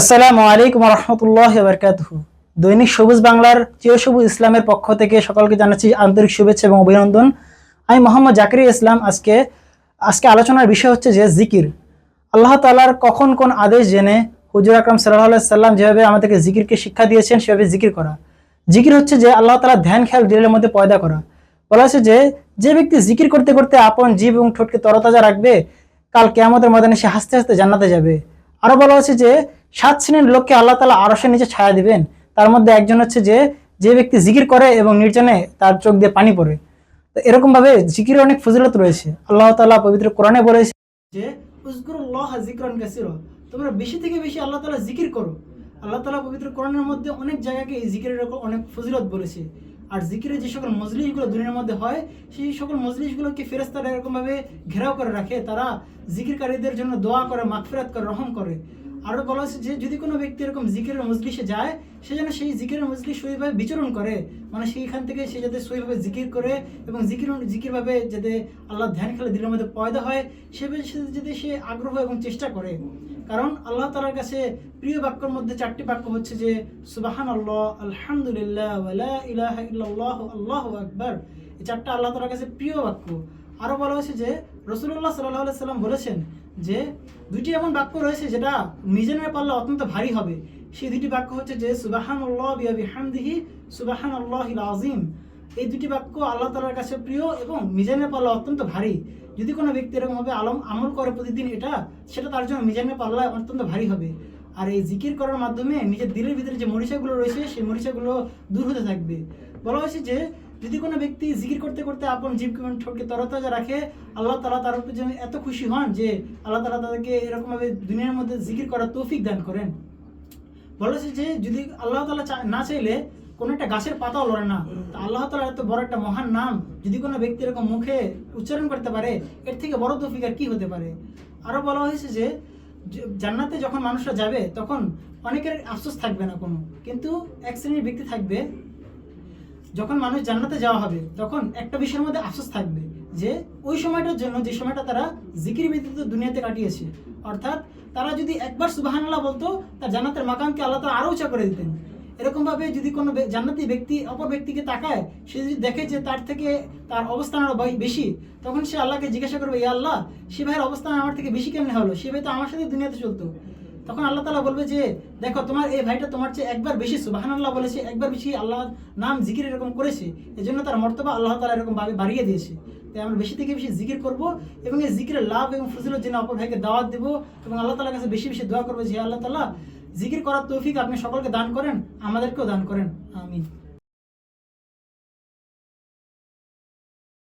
আসসালামু আলাইকুম রহমতুল্লাহি ওয়া বারাকাতুহু। দৈনিক সবুজ বাংলার চিরসবুজ ইসলামের পক্ষ থেকে সকলকে জানাচ্ছি আন্তরিক শুভেচ্ছা এবং অভিনন্দন। আমি মোহাম্মদ জাকির ইসলাম। আজকে আলোচনার বিষয় হচ্ছে যে জিকির। আল্লাহ তাআলার কখন কোন আদেশ জেনে হুজুর আকরাম সাল্লাল্লাহু আলাইহি সাল্লাম যেভাবে আমাদেরকে জিকিরকে শিক্ষা দিয়েছেন সেভাবে জিকির করা। জিকির হচ্ছে যে আল্লাহ তাআলার ধ্যান খেয়াল দিলের মধ্যে পয়দা করা। বলা হচ্ছে যে ব্যক্তি জিকির করতে করতে আপন জিভ এবং ঠোঁটকে তরতাজা রাখবে, কাল কিয়ামতের ময়দানে সে হাসতে হাসতে জান্নাতে যাবে। আরো বলা হচ্ছে যে 7 শ্রেণীর লোককে আল্লাহ তাআলা আরশের নিচে ছায়া দিবেন। তার মধ্যে একজন হচ্ছে যে ব্যক্তি জিকির করে এবং নির্জনে তার চোখ দিয়ে পানি পড়ে। তো এরকম ভাবে জিকিরের অনেক ফজিলত রয়েছে। আল্লাহ তাআলা পবিত্র কোরআনে বলেছে যে উযকুরুল্লাহ যিকরান কাসীরা, তোমরা বেশি থেকে বেশি আল্লাহ তাআলা জিকির করো। আল্লাহ তাআলা পবিত্র কোরআনের মধ্যে অনেক জায়গাকে এই জিকিরের অনেক ফজিলত বলেছে। আর জিকিরের যে সকল মজলিসগুলো দুনিয়ার মধ্যে হয়, সেই সকল মজলিসগুলোকে ফেরেশতারা এরকম ভাবে ঘেরাও করে রাখে। তারা জিকিরকারীদের জন্য দোয়া করে, মাগফিরাত করে, রহম করে। আরো বলা হচ্ছে যে যদি কোনো ব্যক্তি এরকম জিকিরের মজলিসে যায়, সে যেন সেই জিকিরের মজলিস সহিভাবে বিচরণ করে, মানে সেইখান থেকে সে যাতে সহিভাবে জিকির করে এবং জিকির ভাবে যাতে আল্লাহ ধ্যান খেলে দিলের মধ্যে পয়দা হয়, সেভাবে যাতে সে আগ্রহ এবং চেষ্টা করে। কারণ আল্লাহ তাআলার কাছে প্রিয় বাক্যের মধ্যে 4টি বাক্য হচ্ছে যে সুবহানাল্লাহ, আলহামদুলিল্লাহ, ওয়া লা ইলাহা ইল্লাল্লাহ, আল্লাহু আকবার। এই 4টা আল্লাহ তাআলার কাছে প্রিয় বাক্য। আরো বলা হয়েছে যে রাসূলুল্লাহ সাল্লাল্লাহু আলাইহি সাল্লাম বলেছেন যে 2টি এমন বাক্য রয়েছে যেটা মিজানের পাল্লা অত্যন্ত ভারী হবে। সেই 2টি বাক্য হচ্ছে যে সুবহানাল্লাহ ওয়া বিহামদিহি সুবহানাল্লাহিল আযীম। এই 2টি বাক্য আল্লাহ তাআলার কাছে প্রিয় এবং মিজানের পাল্লা অত্যন্ত ভারী। যদি কোনো ব্যক্তি এরকম ভাবে আমল করে প্রতিদিন সেটা তার জন্য মিজানের পাল্লায় অত্যন্ত ভারী হবে। আর এই জিকির করার মাধ্যমে নিজের দিলের ভিতরে যে মরিচাগুলো রয়েছে সেই মরিচাগুলো দূর হতে থাকবে। বলা হয়েছে যে যদি কোনো ব্যক্তি জিকির করতে করতে আপন জিভকে ঠোঁটকে তরতাজা রাখে, আল্লাহ তাআলা তার উপর যেন এত খুশি হন যে আল্লাহ তাআলা তাদেরকে এরকম ভাবে দুনিয়ার মধ্যে জিকির করার তৌফিক দান করেন। বলা হয়েছে যে যদি আল্লাহ তাআলা না চাইলে কোন একটা গাছের পাতাও লড়ে না। আল্লাহ তাআলার এত বড় একটা মহান নাম যদি কোনো ব্যক্তি এরকম মুখে উচ্চারণ করতে পারে, এর থেকে বড় তৌফিক আর কি হতে পারে। আরো বলা হয়েছে যে জান্নাতে যখন মানুষরা যাবে তখন অনেকের আফসোস থাকবে না কোনো, কিন্তু এক শ্রেণীর ব্যক্তি থাকবে। যখন মানুষ জান্নাতে যাওয়া হবে তখন একটা বিষয়ের মধ্যে আফসোস থাকবে যে ওই সময়টার জন্য যে সময়টা তারা জিকির ব্যতীত দুনিয়াতে কাটিয়েছে, অর্থাৎ তারা যদি একবার সুবহানাল্লাহ বলতো, তার জান্নাতের মাকামকে আল্লাহ তাআলা আরো উঁচা করে দিতেন। এরকম ভাবে যদি কোনো জান্নাতি ব্যক্তি অপর ব্যক্তিকে তাকায়, সে যদি দেখে যে তার থেকে তার অবস্থান আরো বেশি, তখন সে আল্লাহকে জিজ্ঞাসা করবে, ইয়া আল্লাহ, সে ভাইয়ের অবস্থান আমার থেকে বেশি কেমনে হলো? সে ভাই তো আমার সাথে দুনিয়াতে চলতো। তখন আল্লাহ তাআলা বলবে যে দেখো, তোমার এই ভাইটা তোমার চেয়ে একবার বেশি সুবহানাল্লাহ বলেছে, একবার বেশি আল্লাহর নাম জিকির এরকম করেছে, এজন্য তার মর্তবা আল্লাহ তাআলা এরকম ভাবে বাড়িয়ে দিয়েছে। তাই আমরা বেশি থেকে বেশি জিকির করব এবং এই জিকিরের লাভ এবং ফজিলত জন্য অপর ভাইকে দাওয়াত দেব এবং আল্লাহ তাআলার কাছে বেশি বেশি দোয়া করবো যে আল্লাহ তাআলা জিকির করার তৌফিক আপনি সকলকে দান করেন, আমাদেরকেও দান করেন। আমিন।